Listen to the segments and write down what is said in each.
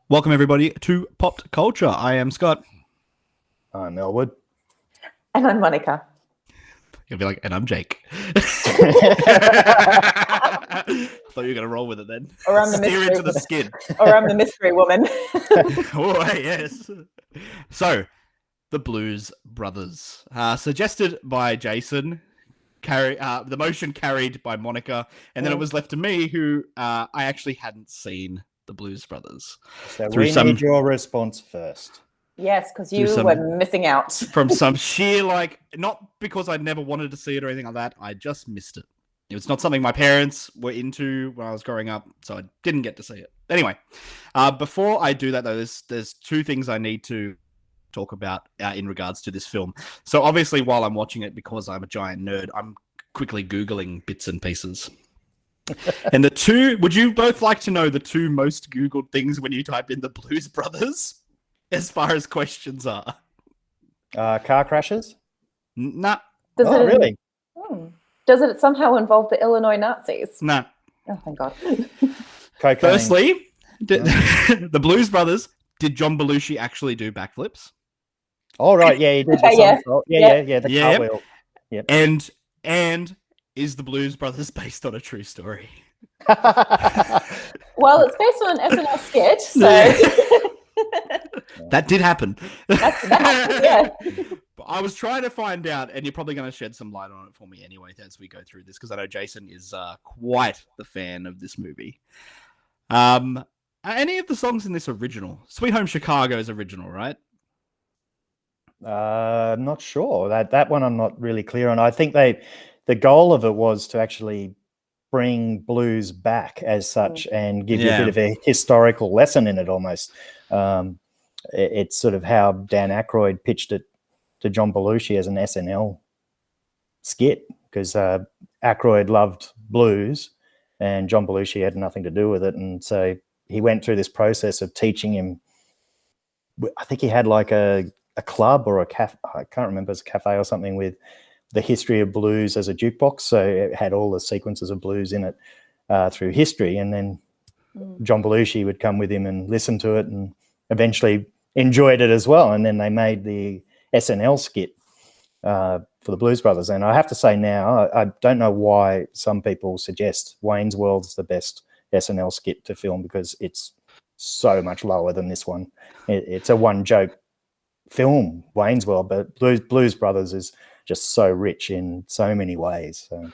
Welcome, everybody, to Popped Culture. I am Scott. I'm Elwood. And I'm Monica. You'll be like, and I'm Jake. Thought you were going to roll with it then. Or I'm the Steer mystery into the skid. Or I'm the mystery woman. Oh, yes. So, the Blues Brothers. Suggested by Jason. The motion carried by Monica. And then it was left to me, who I actually hadn't seen the Blues Brothers. So we need your response first. Yes, because you were missing out. From some sheer, not because I never wanted to see it or anything like that. I just missed it. It was not something my parents were into when I was growing up, so I didn't get to see it. Anyway, before I do that, though, there's two things I need to talk about in regards to this film. So obviously, while I'm watching it, because I'm a giant nerd, I'm quickly Googling bits and pieces. And would you both like to know the two most Googled things when you type in the Blues Brothers? As far as questions are. Car crashes? Nah. Really? Does it somehow involve the Illinois Nazis? Nah. Oh, thank God. Cocaine. Firstly, the Blues Brothers, did John Belushi actually do backflips? Oh, right. Yeah, he did. The cartwheel. Yeah. And is the Blues Brothers based on a true story? Well, it's based on an SNL sketch, so... That did happen. That happened, yeah. I was trying to find out, and you're probably going to shed some light on it for me anyway as we go through this, because I know Jason is quite the fan of this movie. Are any of the songs in this original? Sweet Home Chicago is original, right? I'm not sure. That one I'm not really clear on. I think the goal of it was to actually bring blues back as such and give you a bit of a historical lesson in it almost. It's sort of how Dan Aykroyd pitched it to John Belushi as an SNL skit, because Aykroyd loved blues and John Belushi had nothing to do with it. And so he went through this process of teaching him. I think he had like a club or a cafe, I can't remember, it's a cafe or something, with the history of blues as a jukebox. So it had all the sequences of blues in it through history. And then John Belushi would come with him and listen to it and eventually enjoyed it as well. And then they made the SNL skit for the Blues Brothers. And I have to say now, I don't know why some people suggest Wayne's World's the best SNL skit to film, because it's so much lower than this one. It's a one-joke film, Wayne's World, but Blues Brothers is just so rich in so many ways. So,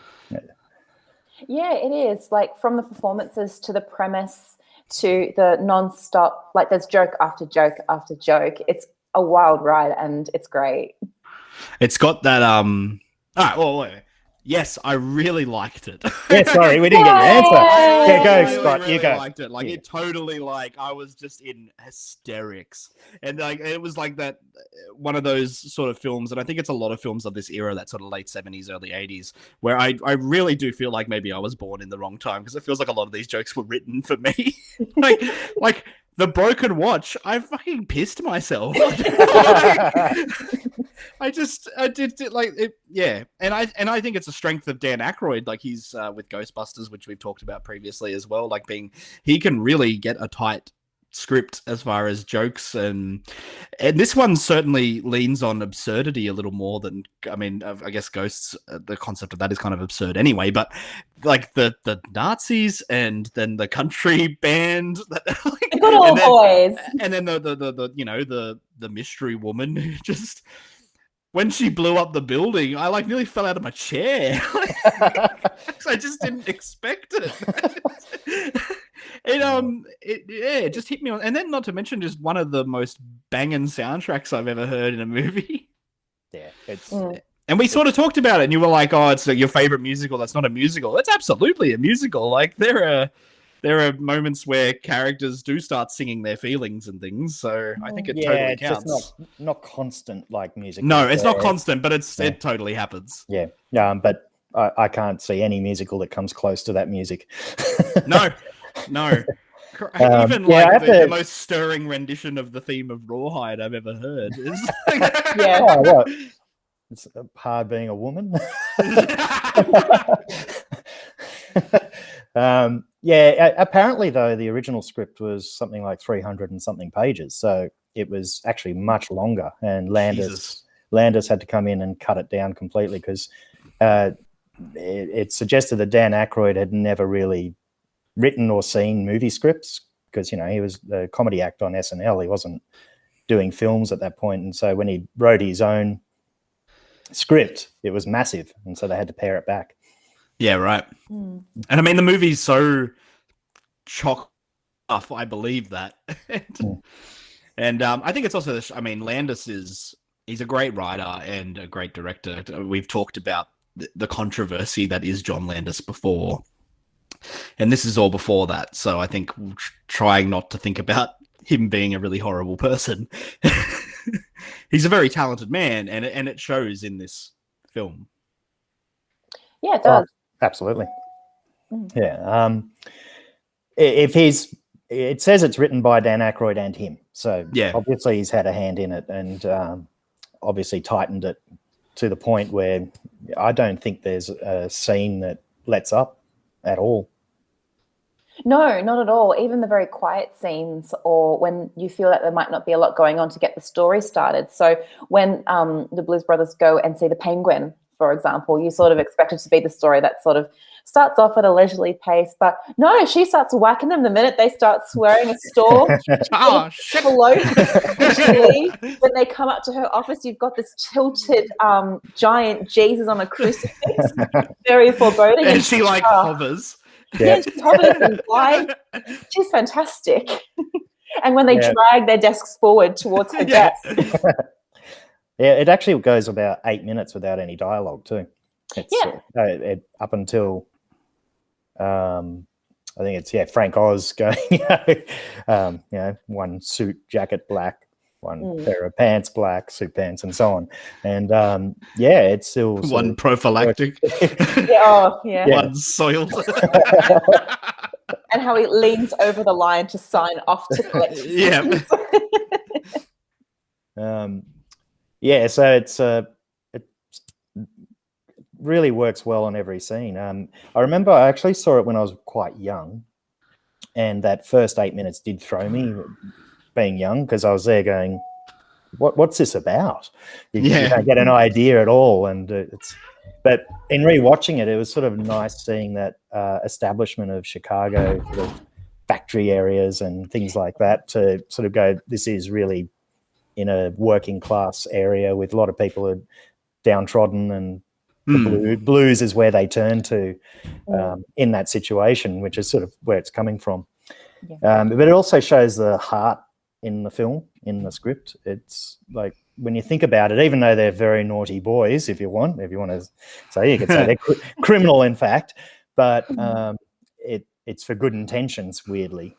yeah, it is. Like, from the performances to the premise to the non-stop, like, there's joke after joke after joke. It's a wild ride and it's great. It's got that all right, well, wait. Yes, I really liked it. Yeah, sorry, we didn't get your answer. Yeah, go, Scott. Really you go. Liked it. It totally, I was just in hysterics, and it was like that one of those sort of films, and I think it's a lot of films of this era, that sort of late 70s, early 80s, where I really do feel like maybe I was born in the wrong time, because it feels like a lot of these jokes were written for me. like the broken watch, I fucking pissed myself. I did it, yeah, and I think it's a strength of Dan Aykroyd. Like, he's with Ghostbusters, which we've talked about previously as well. Like, he can really get a tight script as far as jokes, and this one certainly leans on absurdity a little more than, I mean, I guess Ghosts, the concept of that is kind of absurd anyway, but like the Nazis and then the country band, the good old boys, and then the mystery woman who just, when she blew up the building, I nearly fell out of my chair. I just didn't expect it. It just hit me on, and then not to mention just one of the most banging soundtracks I've ever heard in a movie. Yeah, and we sort of talked about it, and you were like, "Oh, it's your favorite musical." That's not a musical. It's absolutely a musical. Like, there are moments where characters do start singing their feelings and things. So I think it totally counts. Just not constant like music. No, it's not constant, but it totally happens. Yeah, but I can't see any musical that comes close to that music. No. Even the most stirring rendition of the theme of Rawhide I've ever heard is what? It's hard being a woman. Apparently, though, the original script was something like 300 and something pages, so it was actually much longer. And Landis had to come in and cut it down completely because it suggested that Dan Aykroyd had never really written or seen movie scripts because he was the comedy act on SNL. He wasn't doing films at that point, and so when he wrote his own script, it was massive, and so they had to pare it back. Yeah, right. And I mean, the movie's so chock off. I believe that, and I think it's also. I mean, Landis he's a great writer and a great director. We've talked about the controversy that is John Landis before, and this is all before that. So I think trying not to think about him being a really horrible person. He's a very talented man, and it shows in this film. Yeah, it does. Absolutely. Yeah. It says it's written by Dan Aykroyd and him. So obviously he's had a hand in it and obviously tightened it to the point where I don't think there's a scene that lets up at all. No, not at all. Even the very quiet scenes or when you feel that there might not be a lot going on to get the story started. So when the Blues Brothers go and see the penguin, for example, you sort of expect it to be the story that sort of starts off at a leisurely pace. But no, she starts whacking them the minute they start swearing a store. Below. When they come up to her office, you've got this tilted giant Jesus on a crucifix. Very foreboding. And she hovers. Yeah, she's hovering and glide. She's fantastic. And when they drag their desks forward towards her desk. Yeah, it actually goes about 8 minutes without any dialogue too. It's, up until I think it's Frank Oz going, one suit jacket black, one pair of pants black, suit pants, and so on. And it's still one prophylactic, one soiled, and how he leans over the line to sign off to collect. So it really works well on every scene. I remember I actually saw it when I was quite young, and that first 8 minutes did throw me, being young, because I was there going, "What's this about?" You don't get an idea at all, and But in rewatching it, it was sort of nice seeing that establishment of Chicago, sort of factory areas and things like that, to sort of go, this is really in a working class area with a lot of people who are downtrodden, and the blues is where they turn to in that situation, which is sort of where it's coming from. But it also shows the heart in the film, in the script. It's like, when you think about it, even though they're very naughty boys, if you want to say, you could say they're criminal, in fact, but it's for good intentions, weirdly.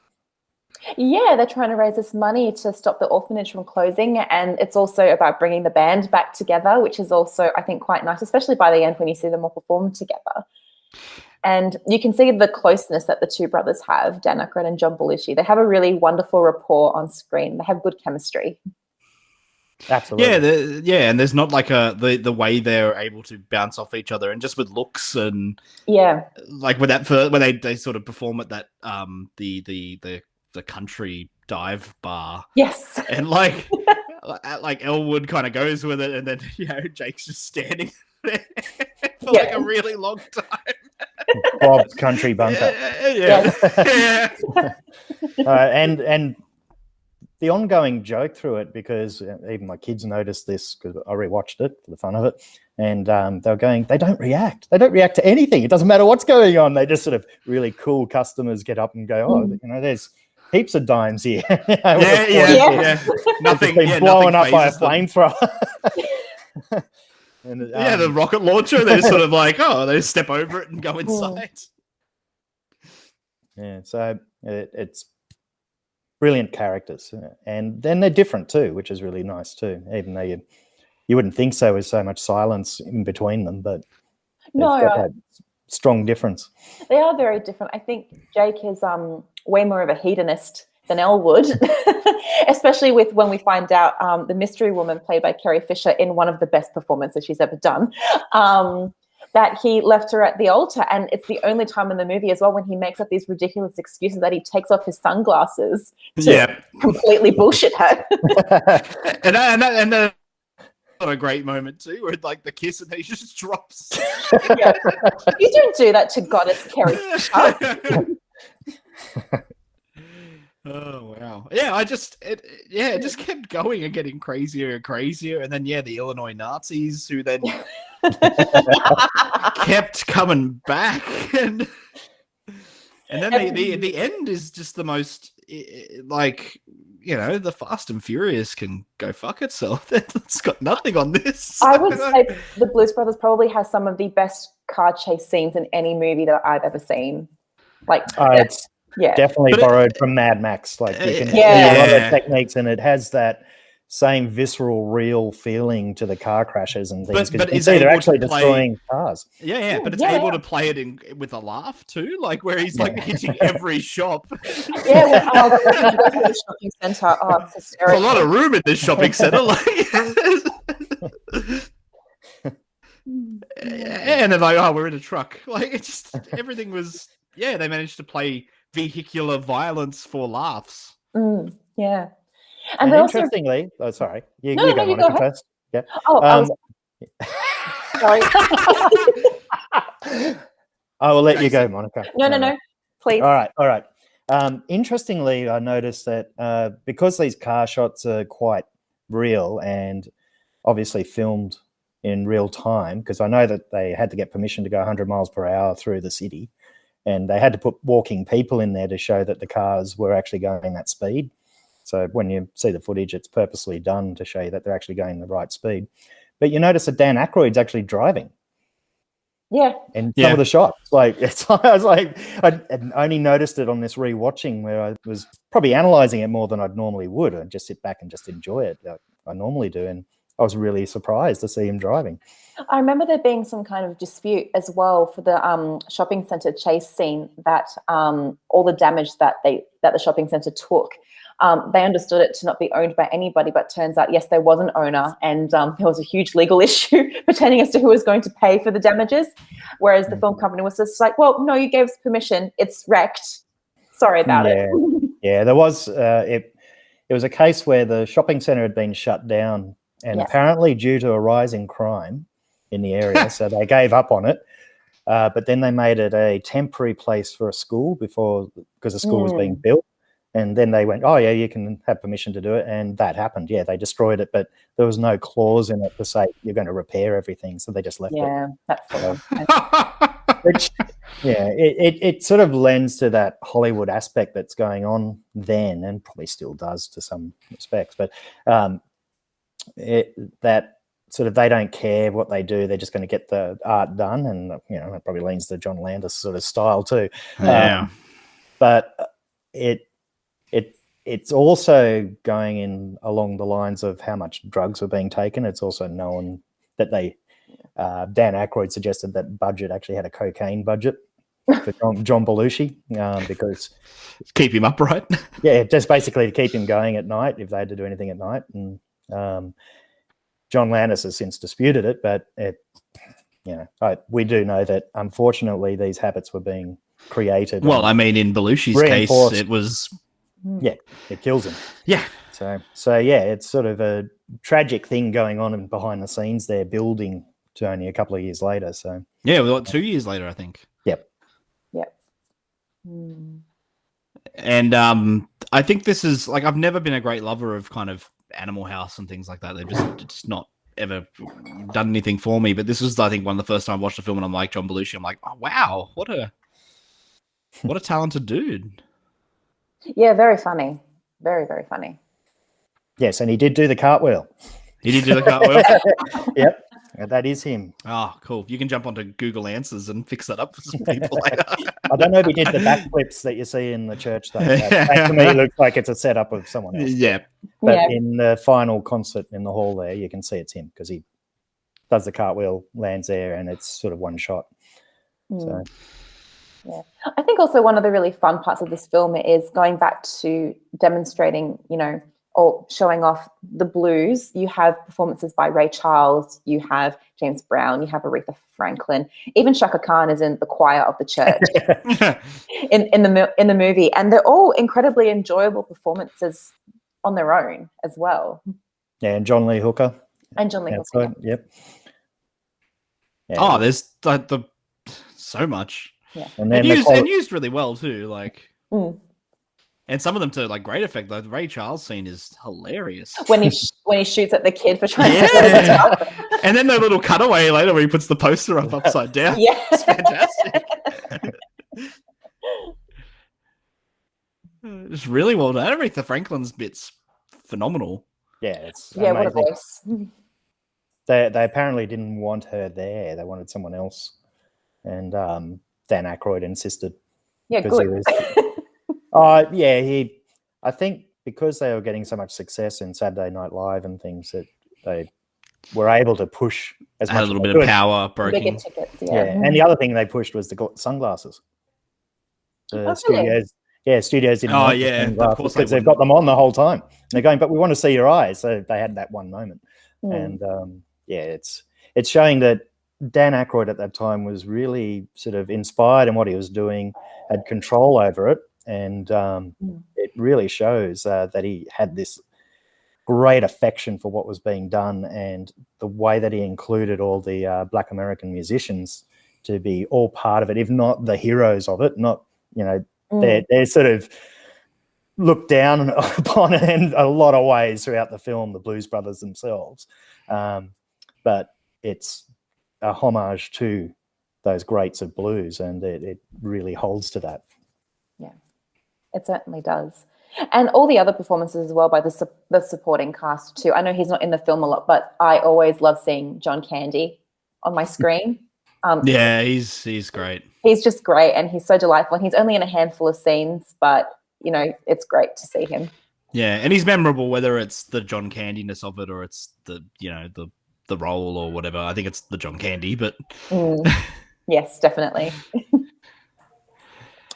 Yeah, they're trying to raise this money to stop the orphanage from closing, and it's also about bringing the band back together, which is also, I think, quite nice, especially by the end when you see them all perform together. And you can see the closeness that the two brothers have, Dan Aykroyd and John Belushi. They have a really wonderful rapport on screen. They have good chemistry. Absolutely. And there's not like the way they're able to bounce off each other, and just with looks and like with that when they sort of perform at that the country dive bar. Yes. And like Elwood kind of goes with it, and then Jake's just standing there for like a really long time. Bob's country bunker. And the ongoing joke through it, because even my kids noticed this because I rewatched it for the fun of it, and they were going, they don't react to anything. It doesn't matter what's going on. They just sort of really cool customers get up and go, there's heaps of dimes here. Nothing been blown up by a flamethrower. And, the rocket launcher, they're sort of like, they just step over it and go inside. Yeah, so it's brilliant characters, and then they're different too, which is really nice too, even though you wouldn't think so with so much silence in between them, but got that strong difference. They are very different. I think Jake is way more of a hedonist than Elwood, especially with when we find out the mystery woman played by Carrie Fisher in one of the best performances she's ever done. that he left her at the altar, and it's the only time in the movie as well when he makes up these ridiculous excuses that he takes off his sunglasses to completely bullshit her. and that's a great moment too, where like the kiss and he just drops. You don't do that to Goddess Carrie Fisher. Oh wow! Yeah, it just kept going and getting crazier and crazier, and then the Illinois Nazis who then kept coming back, and then the end is just the most like, the Fast and Furious can go fuck itself. It's got nothing on this. I would say the Blues Brothers probably has some of the best car chase scenes in any movie that I've ever seen. Like, it's definitely borrowed from Mad Max. Like, you can see a lot of techniques, and it has that same visceral, real feeling to the car crashes and things. But you see they're actually destroying cars. But it's able to play it with a laugh too, like where he's like hitting every shop. Yeah, when I go to the shopping centre, it's hysterical. There's a lot of room in this shopping centre, and they're like, we're in a truck. Like, it's just everything was. Yeah, they managed to play vehicular violence for laughs. Yeah. And interestingly, sorry, you go, Monica, first. Yeah. Sorry. I will let you go, Monica. No, please. All right. Interestingly, I noticed that because these car shots are quite real and obviously filmed in real time, because I know that they had to get permission to go 100 miles per hour through the city, and they had to put walking people in there to show that the cars were actually going that speed. So when you see the footage, it's purposely done to show you that they're actually going the right speed. But you notice that Dan Aykroyd's actually driving. Yeah. And some of the shots, I was like, I only noticed it on this rewatching where I was probably analysing it more than I'd normally would. I'd just sit back and just enjoy it like I normally do. And I was really surprised to see him driving. I remember there being some kind of dispute as well for the shopping centre chase scene, that all the damage that the shopping centre took. They understood it to not be owned by anybody, but turns out, yes, there was an owner, and there was a huge legal issue pertaining as to who was going to pay for the damages, whereas the film company was just like, well, no, you gave us permission. It's wrecked. Sorry about it. Yeah, there was it was a case where the shopping centre had been shut down, and apparently due to a rise in crime in the area, so they gave up on it. But then they made it a temporary place for a school because the school was being built. And then they went, oh, yeah, you can have permission to do it. And that happened. Yeah, they destroyed it, but there was no clause in it to say you're going to repair everything. So they just left it. Yeah, that's cool. Which, it sort of lends to that Hollywood aspect that's going on then, and probably still does to some respects. But that sort of, they don't care what they do. They're just going to get the art done. And, that probably leans to John Landis sort of style too. Yeah. But it's also going in along the lines of how much drugs were being taken. It's also known that Dan Aykroyd suggested that budget actually had a cocaine budget for John Belushi because keep him upright. Yeah, just basically to keep him going at night if they had to do anything at night. And John Landis has since disputed it, but we do know that unfortunately these habits were being created. Well, I mean, in Belushi's case, it was. Yeah, it kills him. Yeah. So it's sort of a tragic thing going on behind the scenes there, building to only a couple of years later. So 2 years later, I think. Yep. And I think this is like, I've never been a great lover of kind of Animal House and things like that. They've just not ever done anything for me. But this was, I think, one of the first time I watched the film and I'm like, John Belushi. I'm like, oh wow, what a talented dude. Yeah, very funny. Very, very funny. Yes, and he did do the cartwheel. Yep, that is him. Oh, cool. You can jump onto Google Answers and fix that up for some people later. I don't know if he did the backflips that you see in the church, though. That to me looks like it's a setup of someone else. Yeah. But in the final concert in the hall there, you can see it's him because he does the cartwheel, lands there, and it's sort of one shot. So... Yeah, I think also one of the really fun parts of this film is going back to demonstrating, or showing off the blues, you have performances by Ray Charles, you have James Brown, you have Aretha Franklin, even Shaka Khan is in the choir of the church in the movie, and they're all incredibly enjoyable performances on their own as well. Yeah, and John Lee Hooker. And John Lee Hooker. Yep. Yeah, oh, there's the so much. Yeah. and used really well too. Like, and some of them to like great effect. Like the Ray Charles scene is hilarious when he shoots at the kid for trying to yeah. And then the little cutaway later where he puts the poster up upside down. Yeah, it's fantastic. It's really well done. Aretha Franklin's bit's phenomenal. Yeah, it's what a amazing. voice. They apparently didn't want her there. They wanted someone else, and Dan Aykroyd insisted. Yeah, good. I think because they were getting so much success in Saturday Night Live and things that they were able to push as much. Had a little bit of power broking. Bigger tickets, yeah. And the other thing they pushed was the sunglasses. The studios. Yeah, studios didn't want the sunglasses because they've got them on the whole time. And they're going, but we want to see your eyes. So they had that one moment. And it's showing that Dan Aykroyd at that time was really sort of inspired in what he was doing, had control over it. And it really shows that he had this great affection for what was being done, and the way that he included all the Black American musicians to be all part of it, if not the heroes of it. Not, they're sort of looked down upon in a lot of ways throughout the film, the Blues Brothers themselves. But it's a homage to those greats of blues, and it really holds to that. Yeah, it certainly does. And all the other performances as well by the supporting cast too. I know he's not in the film a lot, but I always love seeing John Candy on my screen. Yeah, he's great. He's just great, and he's so delightful. And he's only in a handful of scenes, but it's great to see him. Yeah, and he's memorable, whether it's the John Candiness of it or it's the role or whatever. I think it's the John Candy, but yes, definitely.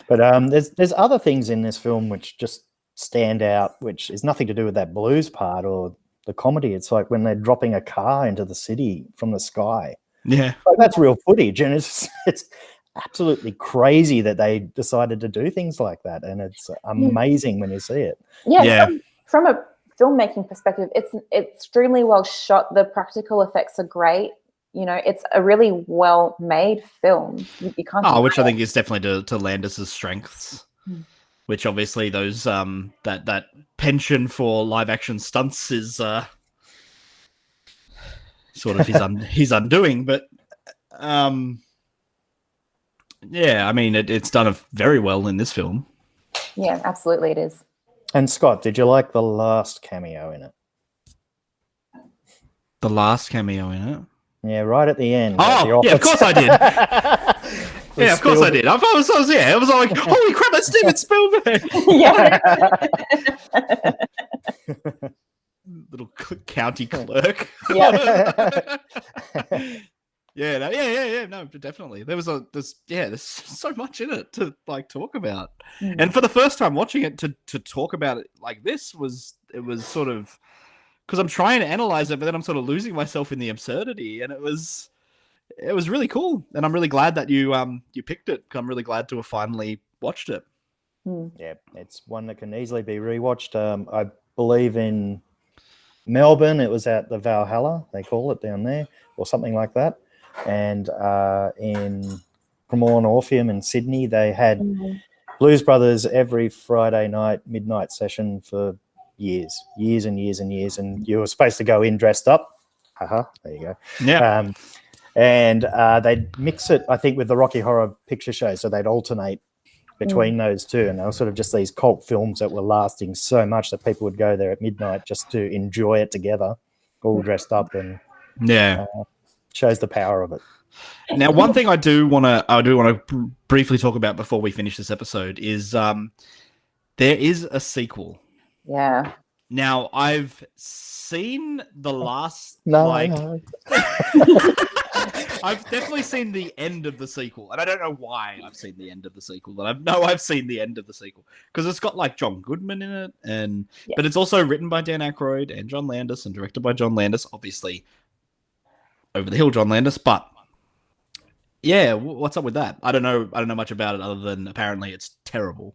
But there's other things in this film which just stand out, which is nothing to do with that blues part or the comedy. It's like when they're dropping a car into the city from the sky. Yeah, like, that's real footage, and it's absolutely crazy that they decided to do things like that, and it's amazing when you see it. Yeah. From a filmmaking perspective, it's extremely well shot. The practical effects are great. It's a really well made film. You can't. Which I think is definitely to Landis's strengths. Which obviously those that penchant for live action stunts is sort of his undoing, but yeah, I mean it's done very well in this film. Yeah, absolutely it is. And Scott, did you like the last cameo in it? The last cameo in it? Yeah, right at the end. Oh, yeah, of course I did. Yeah, of course I did. I was it was like, holy crap, that's Steven Spielberg. Yeah. Little county clerk. Yeah. No, definitely. There's so much in it to like talk about. And for the first time watching it to talk about it like this was sort of, because I'm trying to analyze it, but then I'm sort of losing myself in the absurdity, and it was really cool. And I'm really glad that you picked it. I'm really glad to have finally watched it. Yeah, it's one that can easily be rewatched. I believe in Melbourne it was at the Valhalla, they call it down there, or something like that. And in Cremorne Orpheum in Sydney, they had Blues Brothers every Friday night midnight session for years and years and years, and you were supposed to go in dressed up. There you go. Yeah. And they'd mix it, I think, with the Rocky Horror Picture Show, so they'd alternate between those two, and they were sort of just these cult films that were lasting so much that people would go there at midnight just to enjoy it together, all dressed up, and shows the power of it. Now, one thing I do want to briefly talk about before we finish this episode is there is a sequel. Yeah. Now, I've seen the last I've definitely seen the end of the sequel, and I don't know why I've seen the end of the sequel. But I know I've seen the end of the sequel because it's got like John Goodman in it, but it's also written by Dan Aykroyd and John Landis and directed by John Landis. Obviously, over the hill, John Landis. But yeah, what's up with that? I don't know much about it other than apparently it's terrible.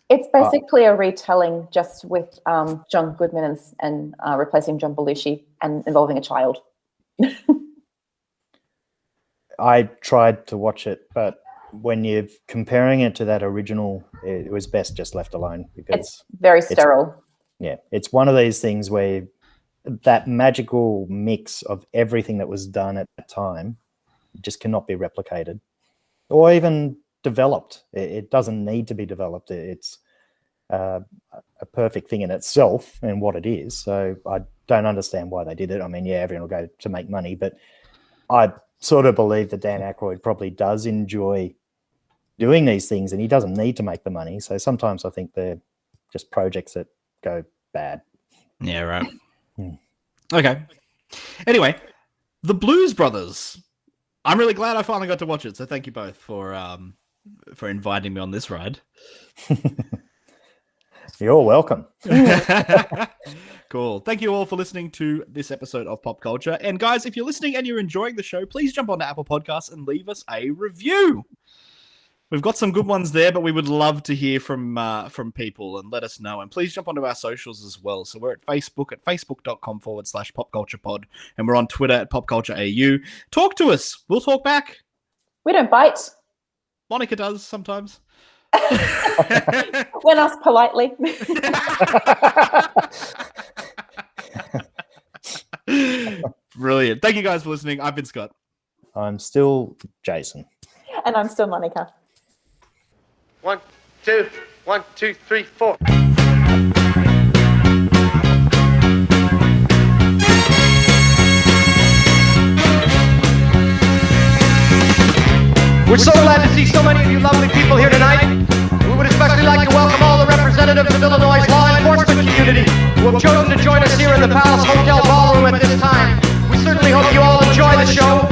It's basically a retelling, just with John Goodman and replacing John Belushi and involving a child. I tried to watch it, but when you're comparing it to that original, it was best just left alone because it's very sterile. It's one of these things where that magical mix of everything that was done at that time just cannot be replicated or even developed. It doesn't need to be developed. It's a perfect thing in itself and what it is. So I don't understand why they did it. I mean, yeah, everyone will go to make money, but I sort of believe that Dan Aykroyd probably does enjoy doing these things and he doesn't need to make the money. So sometimes I think they're just projects that go bad. Yeah, right. Okay. Anyway, The Blues Brothers. I'm really glad I finally got to watch it. So thank you both for inviting me on this ride. You're welcome. Cool. Thank you all for listening to this episode of Pop Culture. And guys, if you're listening and you're enjoying the show, please jump onto Apple Podcasts and leave us a review. We've got some good ones there, but we would love to hear from people and let us know. And please jump onto our socials as well. So we're at Facebook at facebook.com/popculturepod. And we're on Twitter at popcultureau. Talk to us. We'll talk back. We don't bite. Monica does sometimes. When asked politely. Brilliant. Thank you guys for listening. I've been Scott. I'm still Jason. And I'm still Monica. 1, 2, 1, 2, 3, 4. We're so glad to see so many of you lovely people here tonight. We would especially like to welcome all the representatives of Illinois' law enforcement community who have chosen to join us here in the Palace Hotel Ballroom at this time. We certainly hope you all enjoy the show.